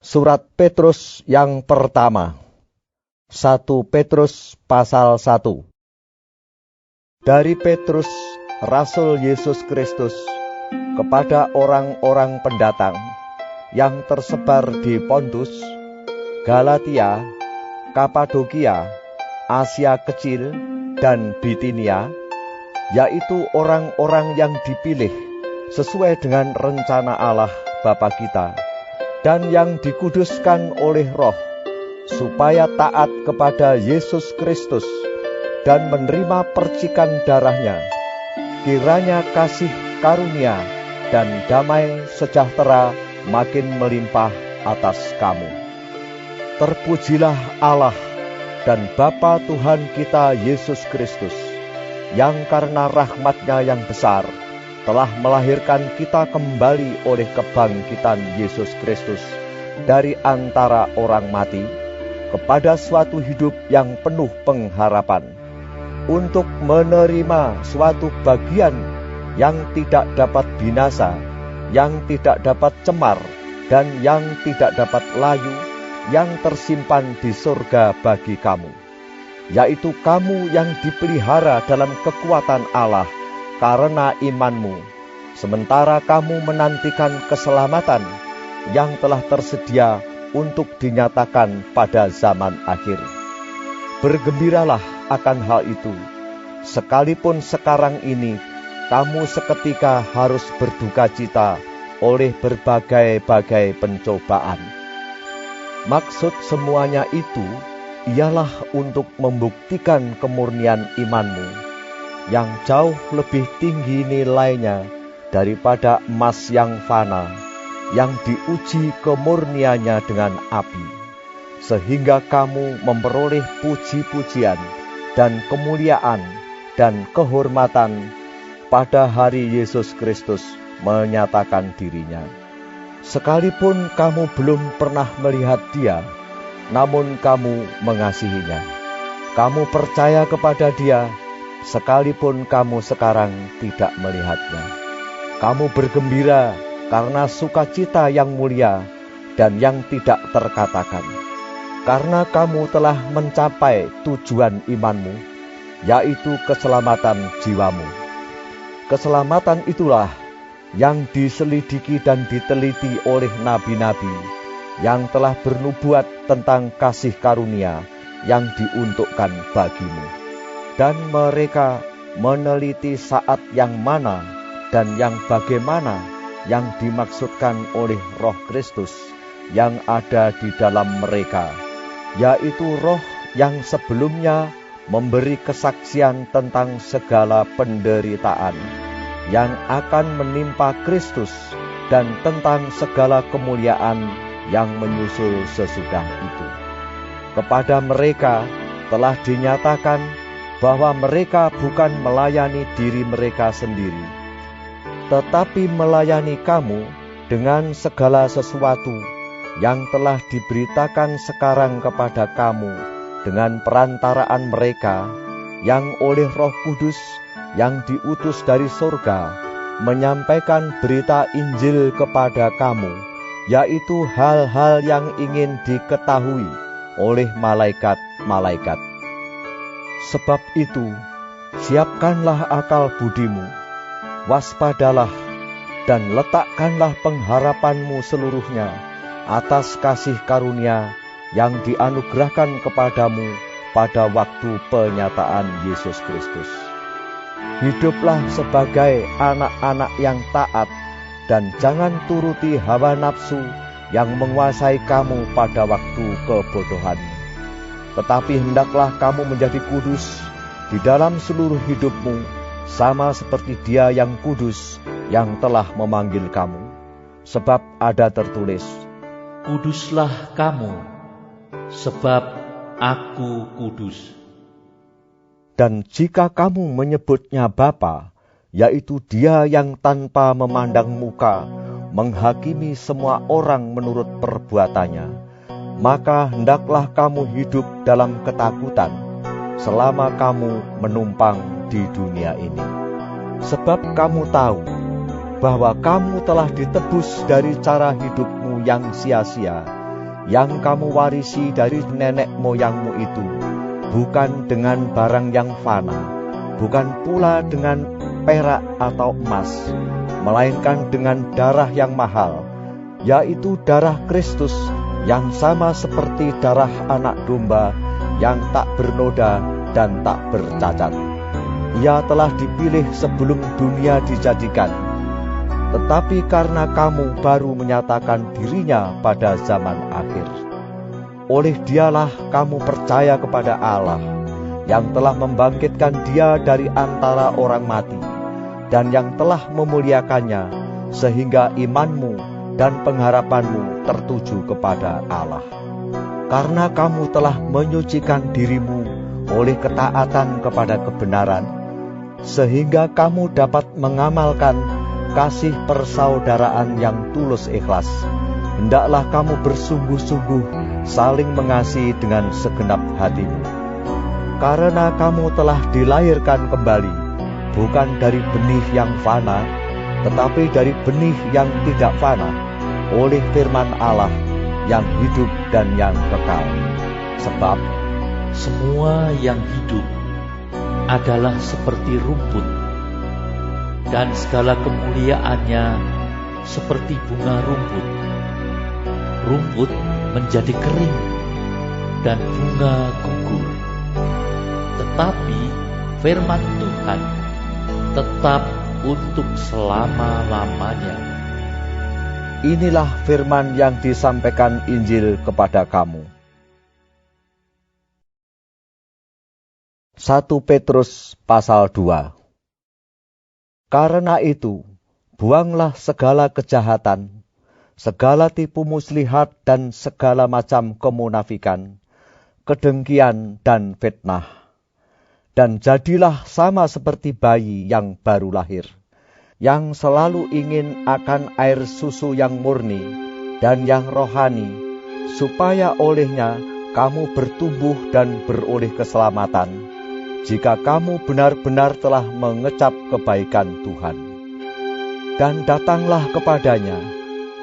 Surat Petrus yang pertama. 1 Petrus pasal 1. Dari Petrus, Rasul Yesus Kristus, kepada orang-orang pendatang yang tersebar di Pontus, Galatia, Kapadokia, Asia Kecil, dan Bitinia, yaitu orang-orang yang dipilih sesuai dengan rencana Allah Bapa kita, dan yang dikuduskan oleh Roh, supaya taat kepada Yesus Kristus dan menerima percikan darahnya. Kiranya kasih karunia dan damai sejahtera makin melimpah atas kamu. Terpujilah Allah dan Bapa Tuhan kita Yesus Kristus, yang karena rahmat-Nya yang besar telah melahirkan kita kembali oleh kebangkitan Yesus Kristus dari antara orang mati kepada suatu hidup yang penuh pengharapan, untuk menerima suatu bagian yang tidak dapat binasa, yang tidak dapat cemar, dan yang tidak dapat layu, yang tersimpan di surga bagi kamu, yaitu kamu yang dipelihara dalam kekuatan Allah karena imanmu, sementara kamu menantikan keselamatan yang telah tersedia untuk dinyatakan pada zaman akhir. Bergembiralah akan hal itu, sekalipun sekarang ini kamu seketika harus berduka cita oleh berbagai-bagai pencobaan. Maksud semuanya itu ialah untuk membuktikan kemurnian imanmu, yang jauh lebih tinggi nilainya daripada emas yang fana, yang diuji kemurniannya dengan api, sehingga kamu memperoleh puji-pujian dan kemuliaan dan kehormatan pada hari Yesus Kristus menyatakan dirinya. Sekalipun kamu belum pernah melihat Dia, namun kamu mengasihinya. Kamu percaya kepada Dia, sekalipun kamu sekarang tidak melihatnya. Kamu bergembira karena sukacita yang mulia dan yang tidak terkatakan, karena kamu telah mencapai tujuan imanmu, yaitu keselamatan jiwamu. Keselamatan itulah yang diselidiki dan diteliti oleh nabi-nabi yang telah bernubuat tentang kasih karunia yang diuntukkan bagimu. Dan mereka meneliti saat yang mana dan yang bagaimana yang dimaksudkan oleh Roh Kristus yang ada di dalam mereka, yaitu Roh yang sebelumnya memberi kesaksian tentang segala penderitaan yang akan menimpa Kristus dan tentang segala kemuliaan yang menyusul sesudah itu. Kepada mereka telah dinyatakan bahwa mereka bukan melayani diri mereka sendiri, tetapi melayani kamu dengan segala sesuatu yang telah diberitakan sekarang kepada kamu dengan perantaraan mereka, yang oleh Roh Kudus yang diutus dari surga menyampaikan berita Injil kepada kamu, yaitu hal-hal yang ingin diketahui oleh malaikat-malaikat. Sebab itu, siapkanlah akal budimu, waspadalah, dan letakkanlah pengharapanmu seluruhnya atas kasih karunia yang dianugerahkan kepadamu pada waktu penyataan Yesus Kristus. Hiduplah sebagai anak-anak yang taat, dan jangan turuti hawa nafsu yang menguasai kamu pada waktu kebodohanmu. Tetapi hendaklah kamu menjadi kudus di dalam seluruh hidupmu, sama seperti Dia yang kudus yang telah memanggil kamu. Sebab ada tertulis, "Kuduslah kamu, sebab Aku kudus." Dan jika kamu menyebutnya Bapa, yaitu Dia yang tanpa memandang muka menghakimi semua orang menurut perbuatannya, maka hendaklah kamu hidup dalam ketakutan selama kamu menumpang di dunia ini. Sebab kamu tahu bahwa kamu telah ditebus dari cara hidupmu yang sia-sia yang kamu warisi dari nenek moyangmu itu, bukan dengan barang yang fana, bukan pula dengan perak atau emas, melainkan dengan darah yang mahal, yaitu darah Kristus, yang sama seperti darah anak domba, yang tak bernoda dan tak bercacat. Ia telah dipilih sebelum dunia dijadikan, tetapi karena kamu baru menyatakan dirinya pada zaman akhir, oleh Dialah kamu percaya kepada Allah, yang telah membangkitkan Dia dari antara orang mati, dan yang telah memuliakannya, sehingga imanmu dan pengharapanmu tertuju kepada Allah. Karena kamu telah menyucikan dirimu oleh ketaatan kepada kebenaran, sehingga kamu dapat mengamalkan kasih persaudaraan yang tulus ikhlas. Hendaklah kamu bersungguh-sungguh saling mengasihi dengan segenap hatimu. Karena kamu telah dilahirkan kembali, bukan dari benih yang fana, tetapi dari benih yang tidak fana, oleh firman Allah yang hidup dan yang kekal. Sebab semua yang hidup adalah seperti rumput, dan segala kemuliaannya seperti bunga rumput. Rumput menjadi kering, dan bunga gugur. Tetapi firman Tuhan tetap untuk selama-lamanya. Inilah firman yang disampaikan Injil kepada kamu. 1 Petrus pasal 2. Karena itu, buanglah segala kejahatan, segala tipu muslihat dan segala macam kemunafikan, kedengkian dan fitnah. Dan jadilah sama seperti bayi yang baru lahir, yang selalu ingin akan air susu yang murni dan yang rohani, supaya olehnya kamu bertumbuh dan beroleh keselamatan, jika kamu benar-benar telah mengecap kebaikan Tuhan. Dan datanglah kepadanya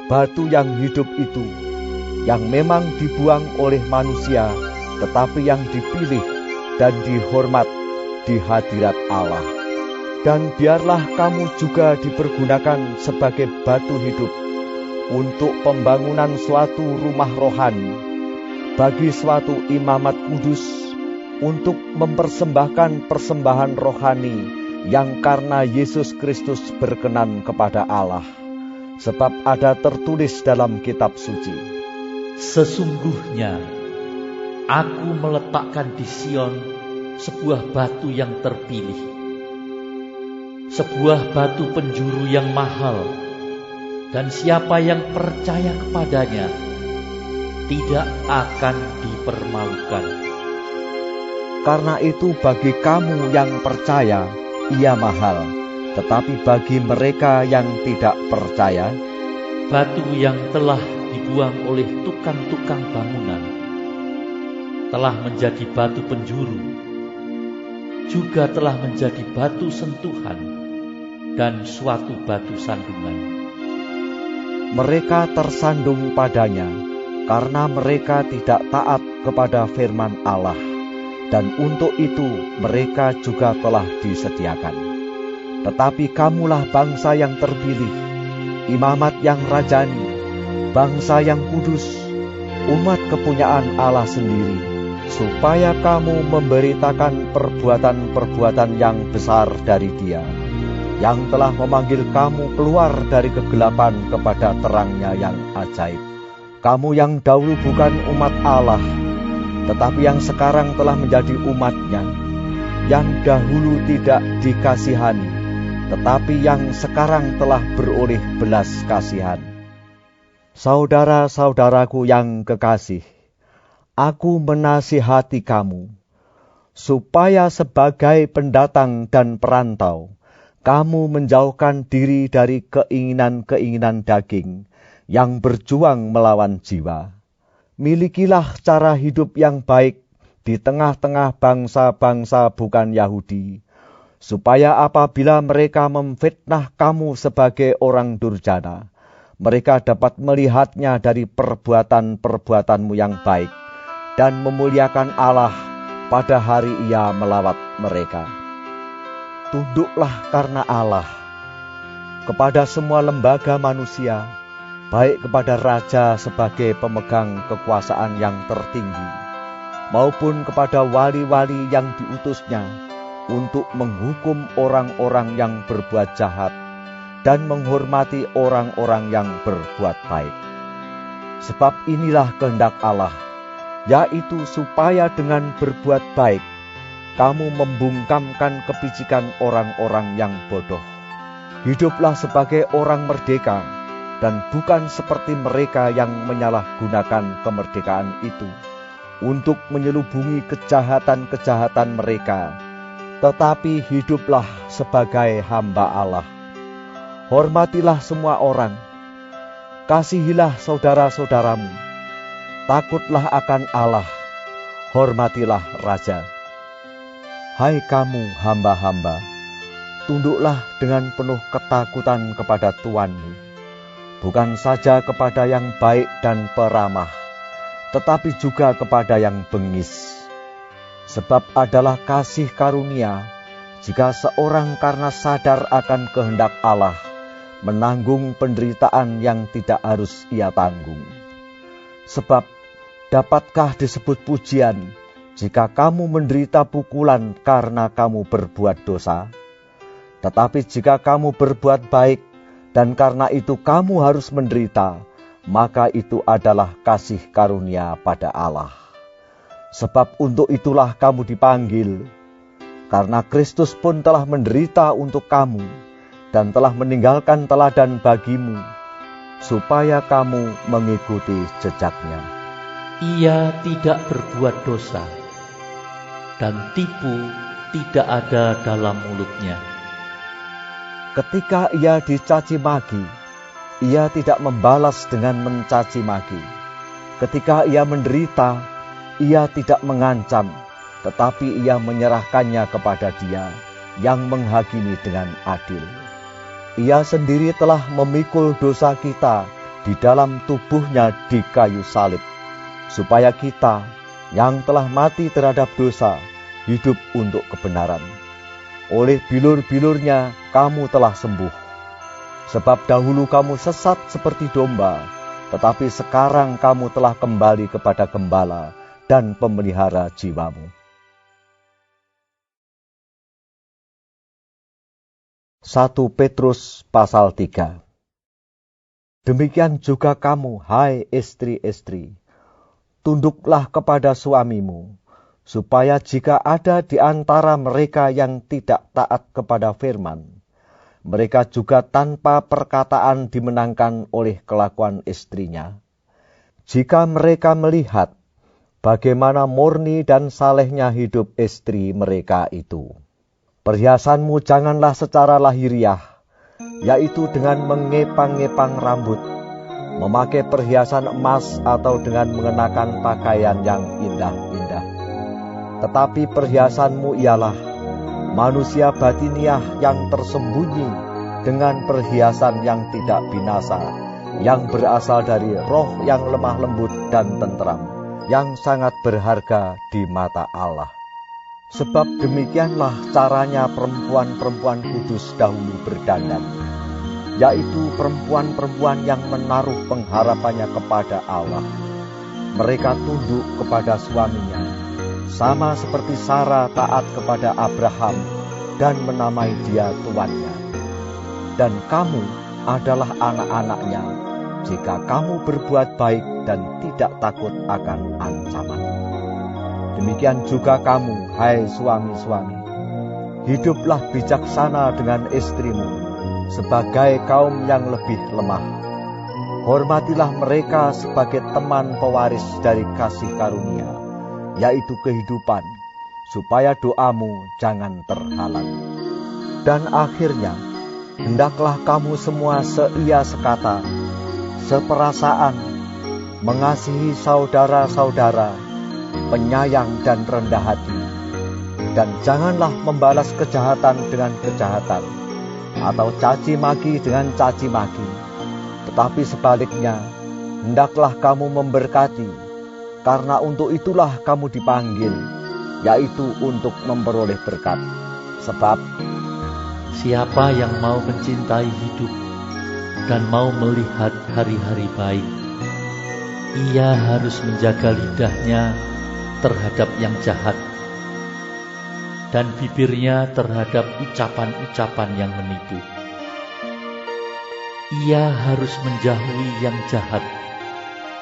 batu yang hidup itu, yang memang dibuang oleh manusia, tetapi yang dipilih dan dihormat di hadirat Allah. Dan biarlah kamu juga dipergunakan sebagai batu hidup untuk pembangunan suatu rumah rohani, bagi suatu imamat kudus, untuk mempersembahkan persembahan rohani yang karena Yesus Kristus berkenan kepada Allah. Sebab ada tertulis dalam kitab suci, sesungguhnya aku meletakkan di Sion sebuah batu yang terpilih, sebuah batu penjuru yang mahal, dan siapa yang percaya kepadanya tidak akan dipermalukan. Karena itu bagi kamu yang percaya, ia mahal. Tetapi bagi mereka yang tidak percaya, batu yang telah dibuang oleh tukang-tukang bangunan telah menjadi batu penjuru, juga telah menjadi batu sentuhan dan suatu batu sandungan. Mereka tersandung padanya, karena mereka tidak taat kepada firman Allah. Dan untuk itu mereka juga telah disediakan. Tetapi kamulah bangsa yang terpilih, imamat yang rajani, bangsa yang kudus, umat kepunyaan Allah sendiri, supaya kamu memberitakan perbuatan-perbuatan yang besar dari Dia, yang telah memanggil kamu keluar dari kegelapan kepada terangnya yang ajaib. Kamu yang dahulu bukan umat Allah, tetapi yang sekarang telah menjadi umat-Nya, yang dahulu tidak dikasihani, tetapi yang sekarang telah beroleh belas kasihan. Saudara-saudaraku yang kekasih, aku menasihati kamu, supaya sebagai pendatang dan perantau, kamu menjauhkan diri dari keinginan-keinginan daging yang berjuang melawan jiwa. Milikilah cara hidup yang baik di tengah-tengah bangsa-bangsa bukan Yahudi, supaya apabila mereka memfitnah kamu sebagai orang durjana, mereka dapat melihatnya dari perbuatan-perbuatanmu yang baik dan memuliakan Allah pada hari Ia melawat mereka. Tunduklah karena Allah kepada semua lembaga manusia, baik kepada raja sebagai pemegang kekuasaan yang tertinggi, maupun kepada wali-wali yang diutusnya untuk menghukum orang-orang yang berbuat jahat dan menghormati orang-orang yang berbuat baik. Sebab inilah kehendak Allah, yaitu supaya dengan berbuat baik, kamu membungkamkan kepicikan orang-orang yang bodoh. Hiduplah sebagai orang merdeka, dan bukan seperti mereka yang menyalahgunakan kemerdekaan itu untuk menyelubungi kejahatan-kejahatan mereka, tetapi hiduplah sebagai hamba Allah. Hormatilah semua orang, kasihilah saudara-saudaramu, takutlah akan Allah, hormatilah raja. Hai kamu hamba-hamba, tunduklah dengan penuh ketakutan kepada Tuanmu, bukan saja kepada yang baik dan peramah, tetapi juga kepada yang bengis. Sebab adalah kasih karunia jika seorang karena sadar akan kehendak Allah menanggung penderitaan yang tidak harus ia tanggung. Sebab dapatkah disebut pujian jika kamu menderita pukulan karena kamu berbuat dosa? Tetapi jika kamu berbuat baik dan karena itu kamu harus menderita, maka itu adalah kasih karunia pada Allah. Sebab untuk itulah kamu dipanggil, karena Kristus pun telah menderita untuk kamu dan telah meninggalkan teladan bagimu, supaya kamu mengikuti jejaknya. Ia tidak berbuat dosa, dan tipu tidak ada dalam mulutnya. Ketika ia dicaci maki, ia tidak membalas dengan mencaci maki. Ketika ia menderita, ia tidak mengancam, tetapi ia menyerahkannya kepada Dia yang menghakimi dengan adil. Ia sendiri telah memikul dosa kita di dalam tubuhnya di kayu salib, supaya kita yang telah mati terhadap dosa hidup untuk kebenaran. Oleh bilur-bilurnya kamu telah sembuh. Sebab dahulu kamu sesat seperti domba, tetapi sekarang kamu telah kembali kepada Gembala dan pemelihara jiwamu. 1 Petrus pasal 3. Demikian juga kamu, hai istri-istri, tunduklah kepada suamimu, supaya jika ada di antara mereka yang tidak taat kepada firman, mereka juga tanpa perkataan dimenangkan oleh kelakuan istrinya. Jika mereka melihat bagaimana murni dan salehnya hidup istri mereka itu. Perhiasanmu janganlah secara lahiriah, yaitu dengan mengepang-ngepang rambut, memakai perhiasan emas atau dengan mengenakan pakaian yang indah-indah. Tetapi perhiasanmu ialah manusia batiniah yang tersembunyi dengan perhiasan yang tidak binasa, yang berasal dari roh yang lemah lembut dan tentram, yang sangat berharga di mata Allah. Sebab demikianlah caranya perempuan-perempuan kudus dahulu berdandan, yaitu perempuan-perempuan yang menaruh pengharapannya kepada Allah. Mereka tunduk kepada suaminya, sama seperti Sarah taat kepada Abraham dan menamai dia tuannya. Dan kamu adalah anak-anaknya, jika kamu berbuat baik dan tidak takut akan ancaman. Demikian juga kamu, hai suami-suami, hiduplah bijaksana dengan istrimu, sebagai kaum yang lebih lemah. Hormatilah mereka sebagai teman pewaris dari kasih karunia, yaitu kehidupan, supaya doamu jangan terhalang. Dan akhirnya, hendaklah kamu semua seia sekata, seperasaan, mengasihi saudara-saudara, penyayang dan rendah hati, dan janganlah membalas kejahatan dengan kejahatan, atau caci maki dengan caci maki, Tetapi sebaliknya, hendaklah kamu memberkati, karena untuk itulah kamu dipanggil, yaitu untuk memperoleh berkat. Sebab siapa yang mau mencintai hidup dan mau melihat hari-hari baik, ia harus menjaga lidahnya terhadap yang jahat dan bibirnya terhadap ucapan-ucapan yang menipu. Ia harus menjauhi yang jahat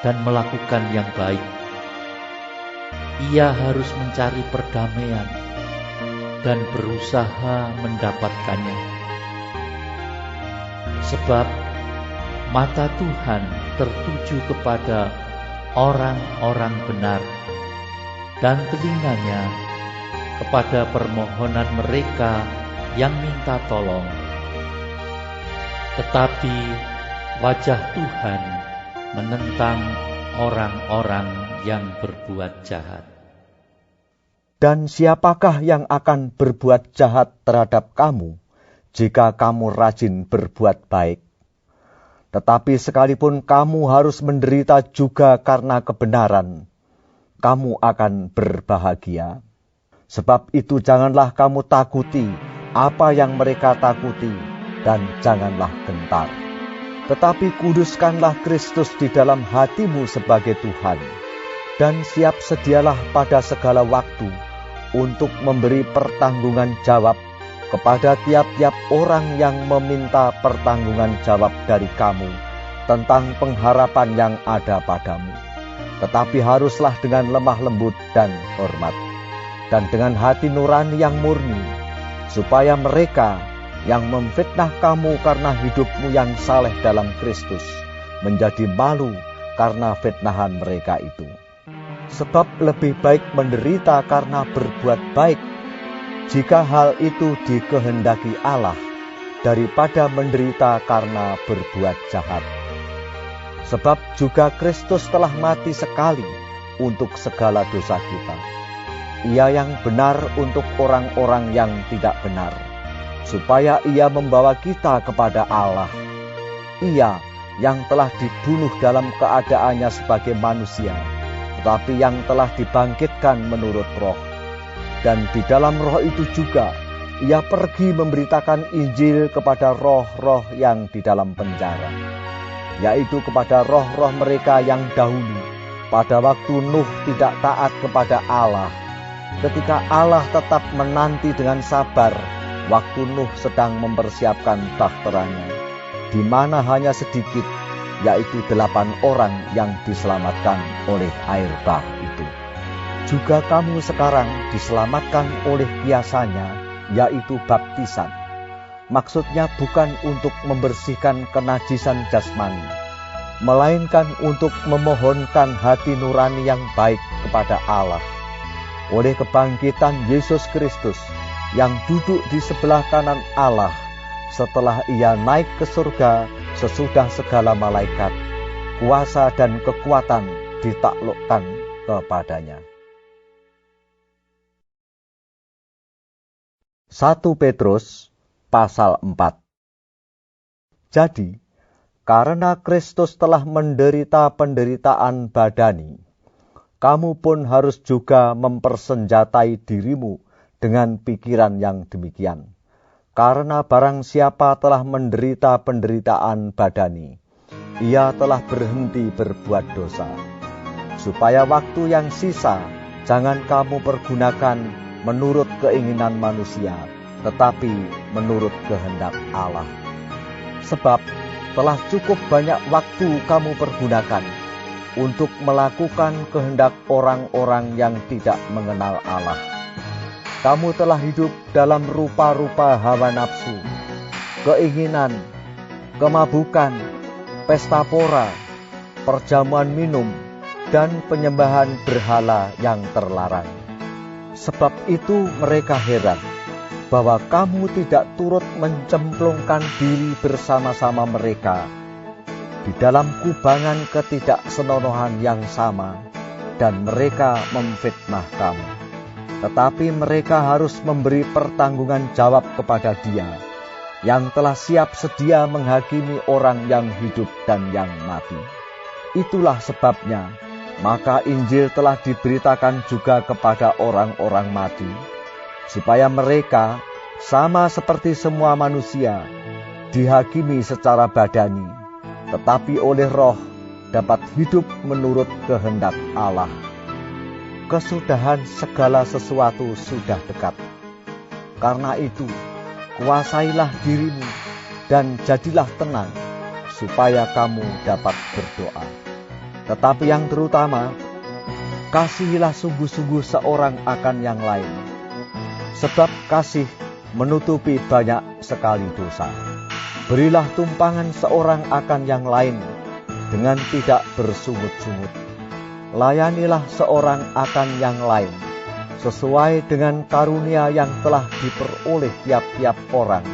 dan melakukan yang baik. Ia harus mencari perdamaian dan berusaha mendapatkannya. Sebab mata Tuhan tertuju kepada orang-orang benar dan telinganya kepada permohonan mereka yang minta tolong. Tetapi wajah Tuhan menentang orang-orang yang berbuat jahat. Dan siapakah yang akan berbuat jahat terhadap kamu jika kamu rajin berbuat baik? Tetapi sekalipun kamu harus menderita juga karena kebenaran, kamu akan berbahagia. Sebab itu janganlah kamu takuti apa yang mereka takuti, dan janganlah gentar. Tetapi kuduskanlah Kristus di dalam hatimu sebagai Tuhan, dan siap sedialah pada segala waktu untuk memberi pertanggungan jawab kepada tiap-tiap orang yang meminta pertanggungan jawab dari kamu tentang pengharapan yang ada padamu. Tetapi haruslah dengan lemah lembut dan hormat, dan dengan hati nurani yang murni, supaya mereka yang memfitnah kamu karena hidupmu yang saleh dalam Kristus menjadi malu karena fitnahan mereka itu. Sebab lebih baik menderita karena berbuat baik, jika hal itu dikehendaki Allah, daripada menderita karena berbuat jahat. Sebab juga Kristus telah mati sekali untuk segala dosa kita. Ia yang benar untuk orang-orang yang tidak benar, supaya ia membawa kita kepada Allah. Ia yang telah dibunuh dalam keadaannya sebagai manusia, tetapi yang telah dibangkitkan menurut roh. Dan di dalam roh itu juga ia pergi memberitakan Injil kepada roh-roh yang di dalam penjara, yaitu kepada roh-roh mereka yang dahulu pada waktu Nuh tidak taat kepada Allah, ketika Allah tetap menanti dengan sabar waktu Nuh sedang mempersiapkan bahteranya, di mana hanya sedikit, yaitu 8 orang yang diselamatkan oleh air bah itu. Juga kamu sekarang diselamatkan oleh kiasanya, yaitu baptisan. Maksudnya bukan untuk membersihkan kenajisan jasmani, melainkan untuk memohonkan hati nurani yang baik kepada Allah, oleh kebangkitan Yesus Kristus yang duduk di sebelah kanan Allah, setelah ia naik ke surga sesudah segala malaikat, kuasa dan kekuatan ditaklukkan kepadanya. 1 Petrus pasal 4. Jadi, karena Kristus telah menderita penderitaan badani, kamu pun harus juga mempersenjatai dirimu dengan pikiran yang demikian. Karena barang siapa telah menderita penderitaan badani, ia telah berhenti berbuat dosa. Supaya waktu yang sisa jangan kamu pergunakan menurut keinginan manusia, tetapi menurut kehendak Allah. Sebab telah cukup banyak waktu kamu pergunakan untuk melakukan kehendak orang-orang yang tidak mengenal Allah. Kamu telah hidup dalam rupa-rupa hawa nafsu, keinginan, kemabukan, pesta pora, perjamuan minum, dan penyembahan berhala yang terlarang. Sebab itu mereka heran bahwa kamu tidak turut mencemplungkan diri bersama-sama mereka di dalam kubangan ketidaksenonohan yang sama, dan mereka memfitnah kamu. Tetapi mereka harus memberi pertanggungan jawab kepada Dia yang telah siap sedia menghakimi orang yang hidup dan yang mati. Itulah sebabnya, maka Injil telah diberitakan juga kepada orang-orang mati, supaya mereka, sama seperti semua manusia, dihakimi secara badani, tetapi oleh Roh dapat hidup menurut kehendak Allah. Kesudahan segala sesuatu sudah dekat. Karena itu, kuasailah dirimu dan jadilah tenang, supaya kamu dapat berdoa. Tetapi yang terutama, kasihilah sungguh-sungguh seorang akan yang lain, sebab kasih menutupi banyak sekali dosa. Berilah tumpangan seorang akan yang lain dengan tidak bersungut-sungut. Layanilah seorang akan yang lain sesuai dengan karunia yang telah diperoleh tiap-tiap orang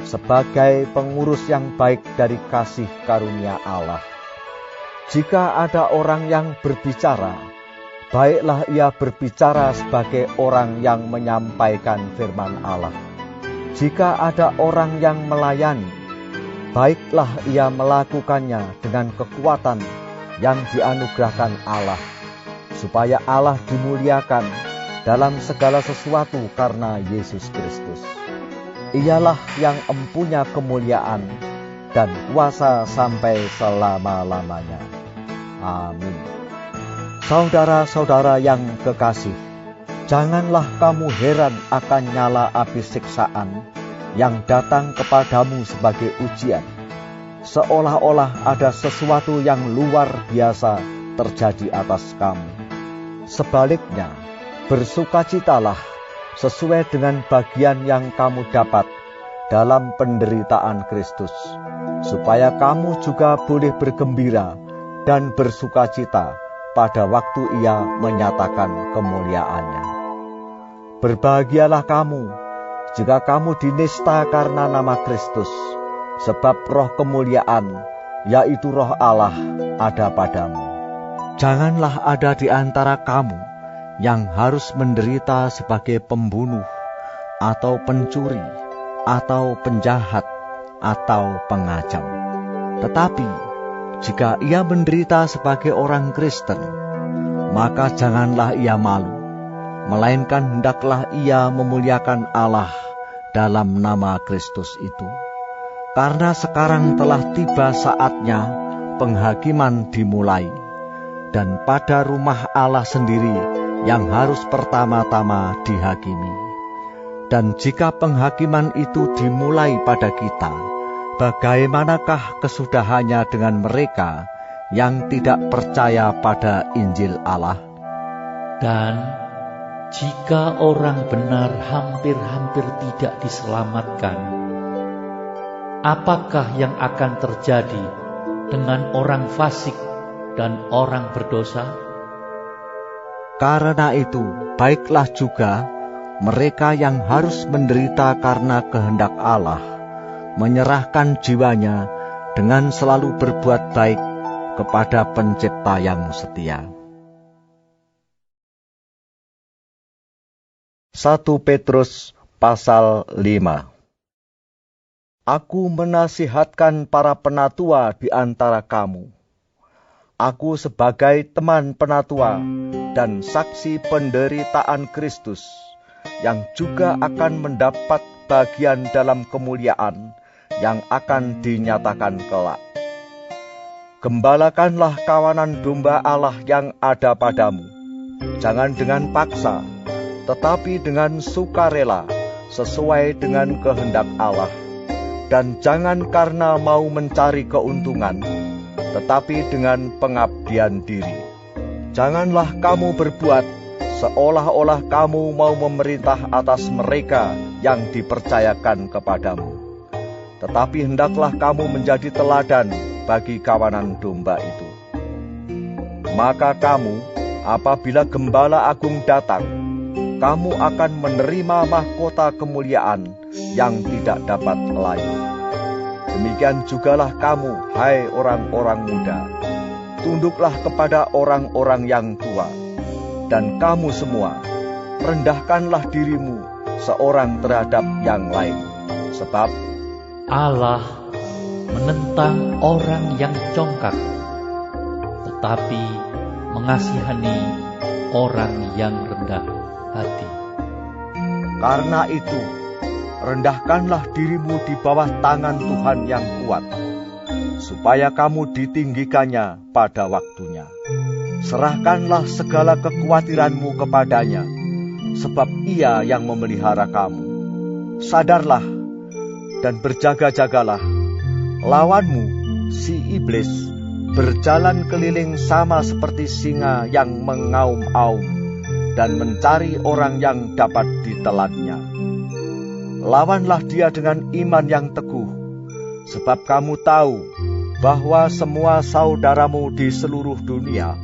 sebagai pengurus yang baik dari kasih karunia Allah. Jika ada orang yang berbicara, baiklah ia berbicara sebagai orang yang menyampaikan firman Allah. Jika ada orang yang melayani, baiklah ia melakukannya dengan kekuatan yang dianugerahkan Allah, supaya Allah dimuliakan dalam segala sesuatu karena Yesus Kristus. Ialah yang empunya kemuliaan dan kuasa sampai selama-lamanya. Amin. Saudara-saudara yang kekasih, janganlah kamu heran akan nyala api siksaan yang datang kepadamu sebagai ujian, seolah-olah ada sesuatu yang luar biasa terjadi atas kamu. Sebaliknya, bersukacitalah sesuai dengan bagian yang kamu dapat dalam penderitaan Kristus, supaya kamu juga boleh bergembira dan bersukacita pada waktu Ia menyatakan kemuliaannya. Berbahagialah kamu jika kamu dinista karena nama Kristus, sebab roh kemuliaan, yaitu roh Allah, ada padamu. Janganlah ada di antara kamu yang harus menderita sebagai pembunuh, atau pencuri, atau penjahat, atau pengajam. Tetapi jika ia menderita sebagai orang Kristen, maka janganlah ia malu, melainkan hendaklah ia memuliakan Allah dalam nama Kristus itu. Karena sekarang telah tiba saatnya penghakiman dimulai, dan pada rumah Allah sendiri yang harus pertama-tama dihakimi. Dan jika penghakiman itu dimulai pada kita, bagaimanakah kesudahannya dengan mereka yang tidak percaya pada Injil Allah? Dan jika orang benar hampir-hampir tidak diselamatkan, apakah yang akan terjadi dengan orang fasik dan orang berdosa? Karena itu, baiklah juga mereka yang harus menderita karena kehendak Allah, menyerahkan jiwanya dengan selalu berbuat baik kepada Pencipta yang setia. 1 Petrus pasal 5. Aku menasihatkan para penatua di antara kamu. Aku sebagai teman penatua dan saksi penderitaan Kristus, yang juga akan mendapat bagian dalam kemuliaan yang akan dinyatakan kelak. Gembalakanlah kawanan domba Allah yang ada padamu, jangan dengan paksa, tetapi dengan sukarela, sesuai dengan kehendak Allah. Dan jangan karena mau mencari keuntungan, tetapi dengan pengabdian diri. Janganlah kamu berbuat seolah-olah kamu mau memerintah atas mereka yang dipercayakan kepadamu. Tetapi hendaklah kamu menjadi teladan bagi kawanan domba itu. Maka kamu, apabila Gembala Agung datang, kamu akan menerima mahkota kemuliaan yang tidak dapat layu. Demikian jugalah kamu, hai orang-orang muda, tunduklah kepada orang-orang yang tua. Dan kamu semua, rendahkanlah dirimu seorang terhadap yang lain. Sebab Allah menentang orang yang congkak, tetapi mengasihani orang yang rendah hati. Karena itu, rendahkanlah dirimu di bawah tangan Tuhan yang kuat, supaya kamu ditinggikannya pada waktunya. Serahkanlah segala kekhawatiranmu kepadanya, sebab Ia yang memelihara kamu. Sadarlah dan berjaga-jagalah. Lawanmu, si iblis, berjalan keliling sama seperti singa yang mengaum-aum dan mencari orang yang dapat ditelannya. Lawanlah dia dengan iman yang teguh, sebab kamu tahu bahwa semua saudaramu di seluruh dunia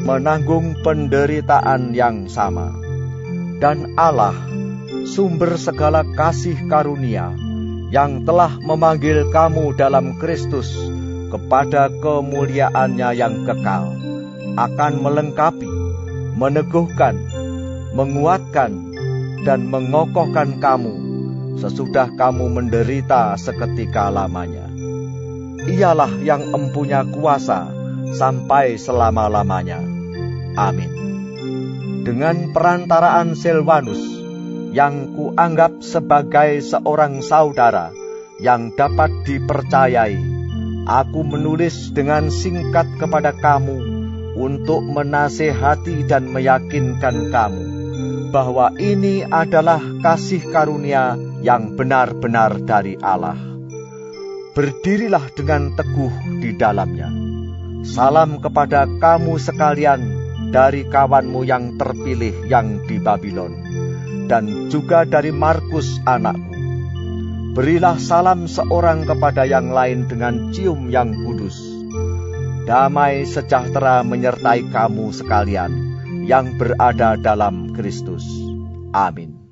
menanggung penderitaan yang sama. Dan Allah, sumber segala kasih karunia, yang telah memanggil kamu dalam Kristus kepada kemuliaannya yang kekal, akan melengkapi, meneguhkan, menguatkan, dan mengokohkan kamu sesudah kamu menderita seketika lamanya. Ialah yang empunya kuasa sampai selama-lamanya. Amin. Dengan perantaraan Silvanus, yang kuanggap sebagai seorang saudara yang dapat dipercayai, aku menulis dengan singkat kepada kamu untuk menasehati dan meyakinkan kamu bahwa ini adalah kasih karunia yang benar-benar dari Allah. Berdirilah dengan teguh di dalamnya. Salam kepada kamu sekalian dari kawanmu yang terpilih yang di Babylon, dan juga dari Markus anakku. Berilah salam seorang kepada yang lain dengan cium yang kudus. Damai sejahtera menyertai kamu sekalian yang berada dalam Kristus. Amin.